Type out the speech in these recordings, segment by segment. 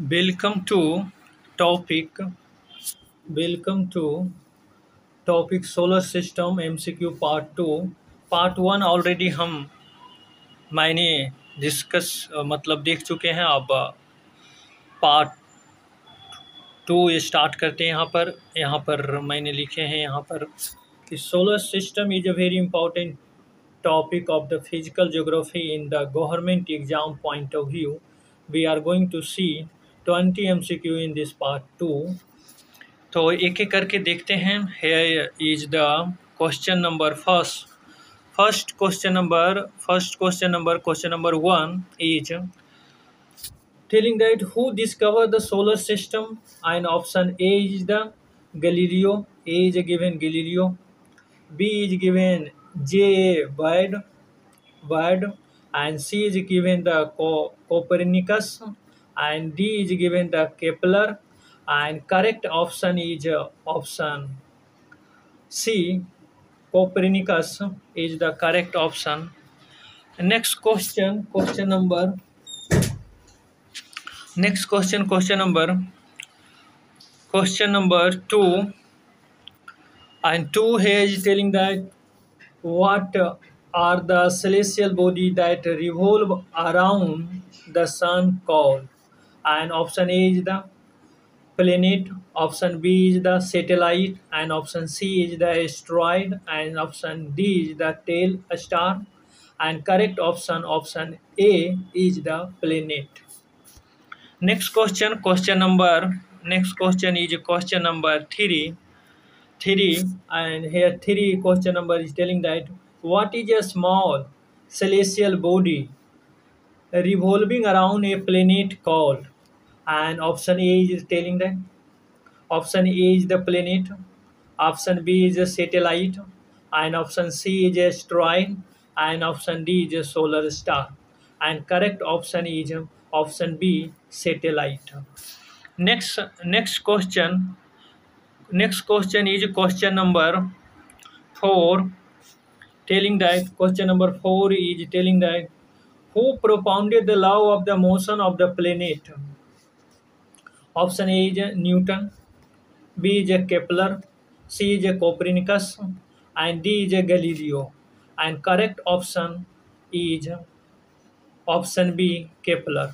Welcome to topic. Welcome to topic solar system MCQ part 2. Part one already मैंने discuss मतलब देख चुके हैं। अब पार्ट टू स्टार्ट करते हैं। यहाँ पर मैंने लिखे हैं यहाँ पर कि solar system is a very important topic of the physical geography in the government exam point of view. We are going to see 20 MCQ in this part 2. तो एक एक करके देखते हैं। Here is the question number question number 1 is telling that who discovered the solar system, and option A is the Galileo. A is given Galileo. B is given J. Bird, and C is given the Copernicus, and D is given the Kepler, and correct option is option C. Copernicus is the correct option. Next question number 2, and 2 here is telling that what are the celestial bodies that revolve around the sun called? And option A is the planet, option B is the satellite, and option C is the asteroid, and option D is the tail star, and correct option A is the planet. Next question is question number 3, and here 3 question number is telling that what is a small celestial body revolving around a planet called? And option A is telling that option A is the planet, option B is a satellite, and option C is asteroid, and option D is a solar star, and correct option is option B, satellite. Next question is question number 4, telling that who propounded the law of the motion of the planet? Option A is Newton, B is Kepler, C is Copernicus, and D is Galileo, and correct option is option B, Kepler.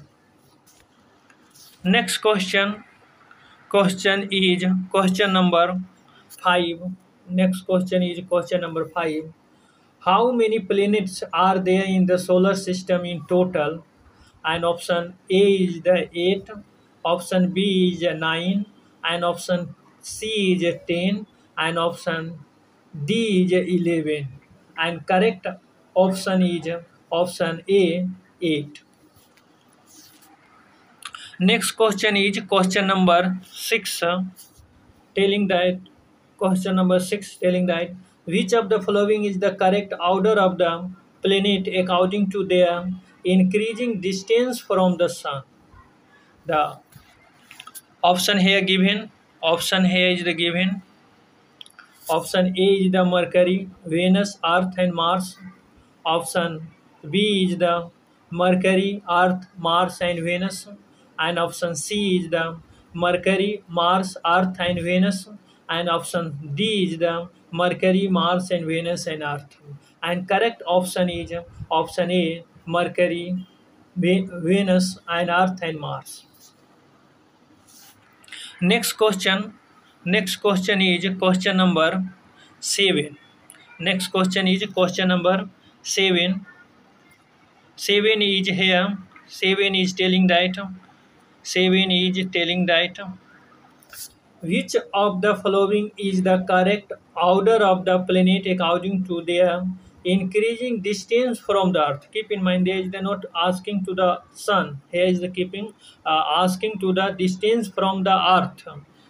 Next question is question number 5. Next question is question number 5. How many planets are there in the solar system in total? And option A is the 8, option B is 9, and option C is 10, and option D is 11, and correct option is option A, 8. Next question is question number 6, telling that which of the following is the correct order of the planet according to their increasing distance from the sun? The option here is the given. Option A is the Mercury, Venus, Earth, and Mars. Option B is the Mercury, Earth, Mars, and Venus. And option C is the Mercury, Mars, Earth, and Venus. And option D is the Mercury, Mars, and Venus, and Earth. And correct option is option A, Mercury, Venus, and Earth, and Mars. Next question is question number 7. Next question is question number 7. 7 is here. 7 is telling that which of the following is the correct order of the planet according to their increasing distance from the earth? Keep in mind, there is the not asking to the sun. Here is the asking to the distance from the earth.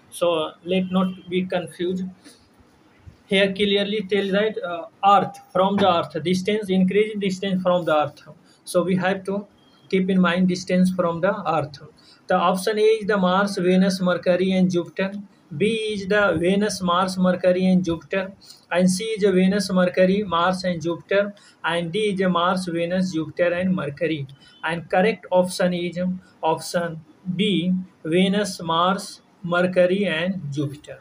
So let not be confused. Here clearly tell that earth, from the earth, distance, increasing distance from the earth. So we have to keep in mind distance from the earth. The option A is the Mars, Venus, Mercury, and Jupiter. B is the Venus, Mars, Mercury, and Jupiter. And C is the Venus, Mercury, Mars, and Jupiter. And D is the Mars, Venus, Jupiter, and Mercury. And correct option is option B. Venus, Mars, Mercury, and Jupiter.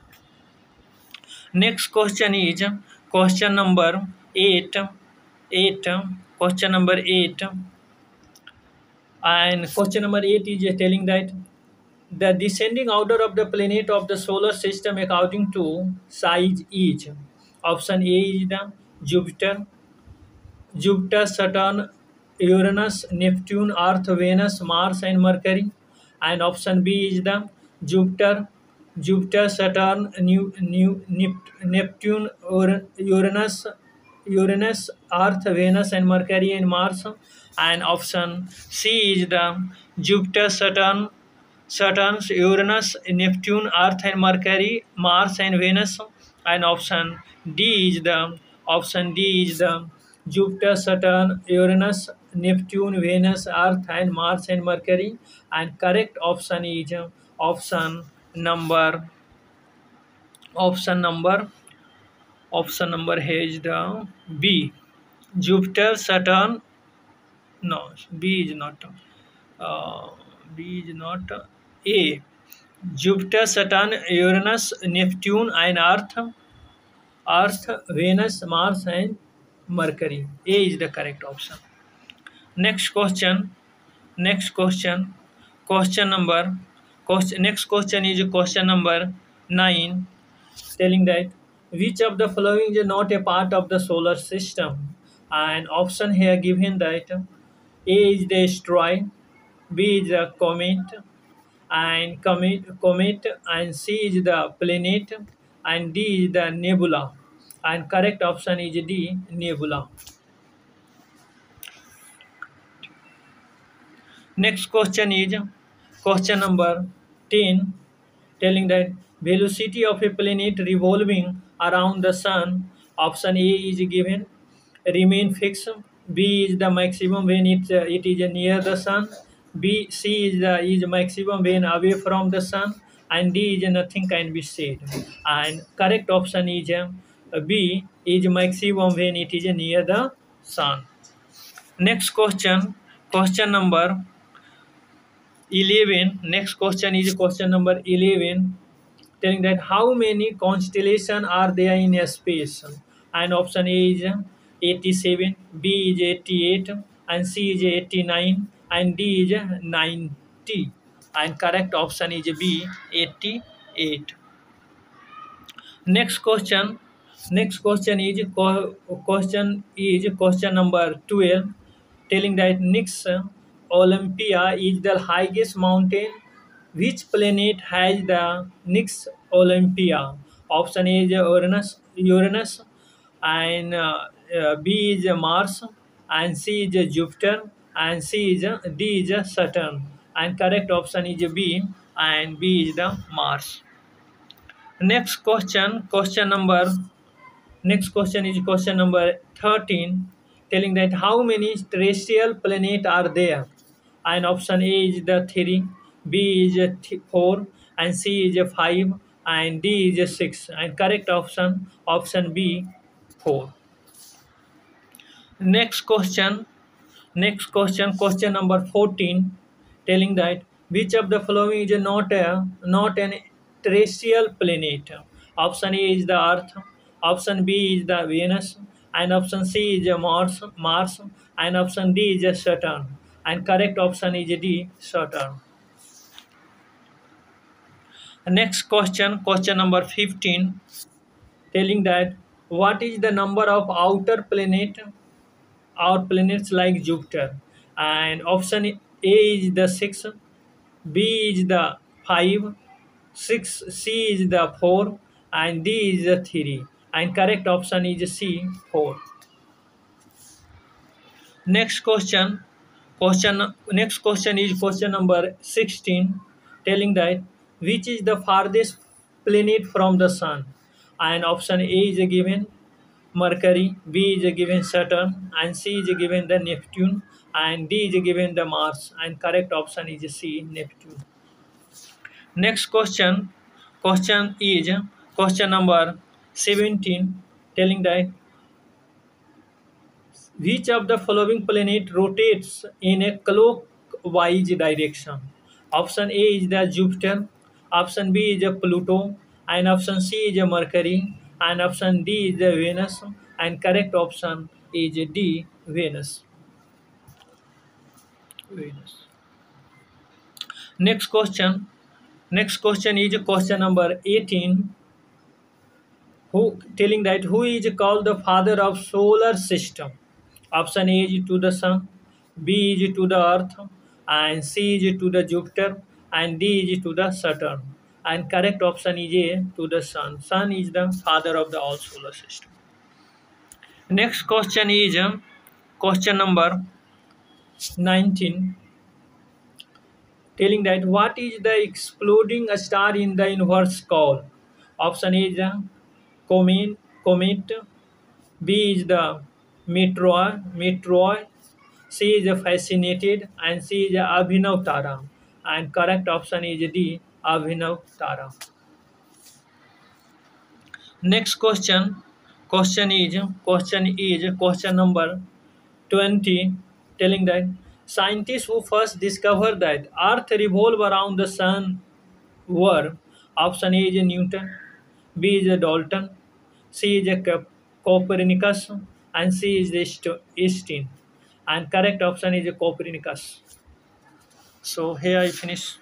Next question is question number 8. 8. Question number 8. And question number 8 is telling that the descending order of the planet of the solar system according to size is option A is the Jupiter, Saturn, Uranus, Neptune, Earth, Venus, Mars, and Mercury. And option B is the Jupiter, Saturn, Neptune, Uranus, Earth, Venus, and Mercury, and Mars. And option C is the Jupiter, Saturn, Uranus, Neptune, Earth, and Mercury, Mars, and Venus. And option D is the Jupiter, Saturn, Uranus, Neptune, Venus, Earth, and Mars, and Mercury. And correct option is option number option number option number here is the B. Jupiter, Saturn. No, B is not. B is not. A. Jupiter, Saturn, Uranus, Neptune, and Earth, Venus, Mars, and Mercury. A is the correct option. Next question. Next question. Question number. Next question is question number 9, telling that which of the following is not a part of the solar system. And option here given that A is the asteroid, B is the comet, and C is the planet, and D is the nebula. And correct option is D, nebula. Next question is question number 10, telling that velocity of a planet revolving around the sun. Option A is given, remain fixed. B is the maximum when it is near the sun. C is maximum when away from the sun. And D is nothing can be said. And correct option is B is maximum when it is near the sun. Next question, question number 11. Next question is question number 11, telling that how many constellations are there in a space. And option A is 87, B is 88, and C is 89, and D is 90. And correct option is B, 88. Next question. Next question is question number 12, telling that Nix Olympia is the highest mountain. Which planet has the Nix Olympia? Option A is Uranus, and B is Mars, and C is Jupiter, and D is Saturn. And correct option is B, and B is the Mars. Next question, next question is question number 13, telling that how many terrestrial planets are there. And option A is the 3, B is 4, and C is 5, and D is 6. And correct option B, 4. Next question, question number 14, telling that which of the following is not an terrestrial planet. Option A is the Earth, option B is the Venus, and option C is Mars, and option D is Saturn. And correct option is D, Saturn. Next question, question number 15, telling that what is the number of outer planets like Jupiter. And option A is the 6, B is the 5, C is the 4, and D is the 3. And correct option is C, 4. Next question is question number 16, telling that which is the farthest planet from the sun. And option A is given Mercury, B is given Saturn, and C is given the Neptune, and D is given the Mars. And correct option is C, Neptune. Next question is question number 17, telling that which of the following planet rotates in a clockwise direction. Option A is the Jupiter, option B is the Pluto, and option C is the Mercury, and option D is the Venus, and correct option is D, Venus. Venus. Next question. Next question is question number 18. Who telling that who is called the father of solar system? Option A is to the sun, B is to the earth, and C is to the Jupiter, and D is to the Saturn. And correct option is A, to the sun. Sun is the father of the all solar system. Next question is question number 19, telling that what is the exploding star in the universe called? Option A is comet, B is the meteor, C is a fascinated, and C is a Abhinav Tara. And correct option is D, Abhinav Tara. Next question number 20, telling that scientists who first discovered that Earth revolve around the sun were. Option A is Newton, B is Dalton, C is Copernicus, and C is Einstein. And correct option is Copernicus. So here I finish.